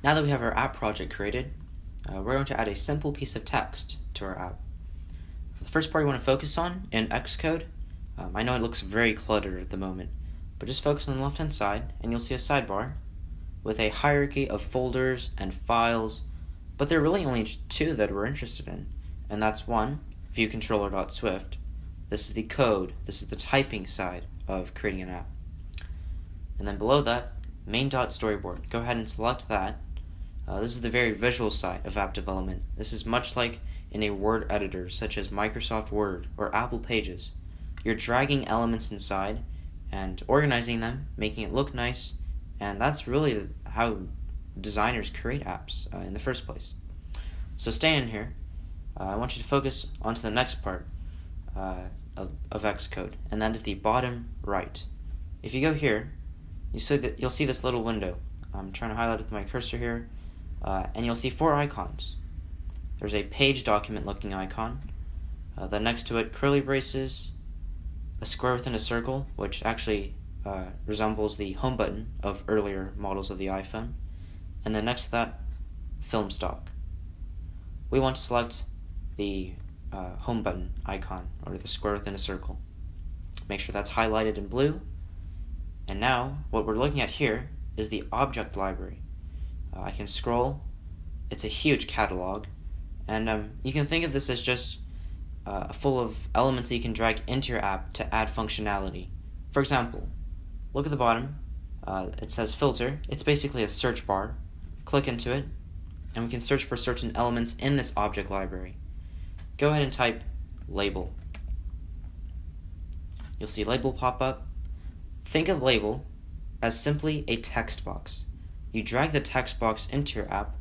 Now that we have our app project created, we're going to add a simple piece of text to our app. The first part you want to focus on in Xcode, I know it looks very cluttered at the moment, but just focus on the left-hand side and you'll see a sidebar with a hierarchy of folders and files, but there are really only two that we're interested in, and that's one, viewcontroller.swift. This is the code, this is the typing side of creating an app. And then below that, main.storyboard. Go ahead and select that. This is the very visual side of app development. This is much like in a Word editor such as Microsoft Word or Apple Pages. You're dragging elements inside and organizing them, making it look nice, and that's really how designers create apps in the first place. So stay in here. I want you to focus onto the next part of Xcode, and that is the bottom right. If you go here, you'll see this little window. I'm trying to highlight it with my cursor here, and you'll see 4 icons. There's a page document looking icon, then next to it curly braces, a square within a circle, which actually resembles the home button of earlier models of the iPhone, and then next to that, film stock. We want to select the home button icon, or the square within a circle. Make sure that's highlighted in blue. And now, what we're looking at here is the object library. I can scroll. It's a huge catalog. And you can think of this as just full of elements that you can drag into your app to add functionality. For example, look at the bottom. It says filter. It's basically a search bar. Click into it, and we can search for certain elements in this object library. Go ahead and type label. You'll see label pop up. Think of label as simply a text box. You drag the text box into your app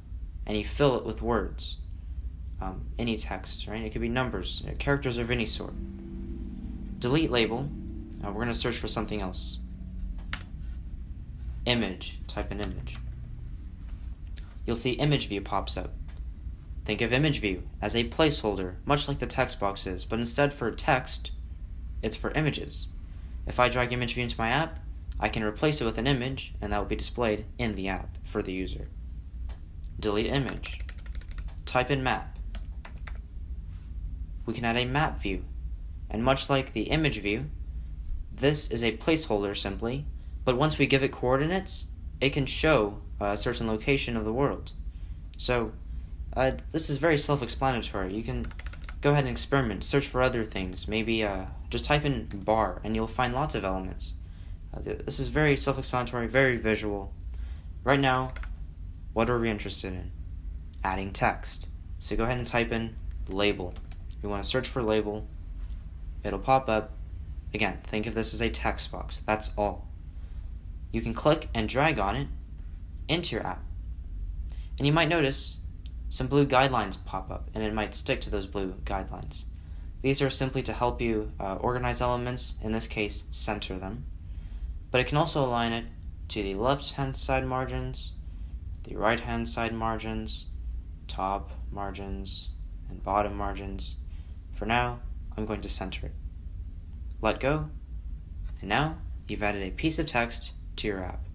and you fill it with words. Any text, right? It could be numbers, characters of any sort. Delete label. We're going to search for something else. Image. Type in image. You'll see image view pops up. Think of image view as a placeholder, much like the text box is, but instead for text, it's for images. If I drag image view into my app, I can replace it with an image, and that will be displayed in the app for the user. Delete image. Type in map. We can add a map view, and much like the image view, this is a placeholder simply, but once we give it coordinates, it can show a certain location of the world. So, this is very self-explanatory. You can go ahead and experiment, search for other things. Maybe just type in bar and you'll find lots of elements. This is very self-explanatory, very visual. Right now, what are we interested in? Adding text. So go ahead and type in label. You want to search for label. It'll pop up. Again, think of this as a text box. That's all. You can click and drag on it into your app. And you might notice some blue guidelines pop up, and it might stick to those blue guidelines. These are simply to help you organize elements, in this case, center them. But it can also align it to the left-hand side margins, the right-hand side margins, top margins, and bottom margins. For now, I'm going to center it. Let go, and now you've added a piece of text to your app.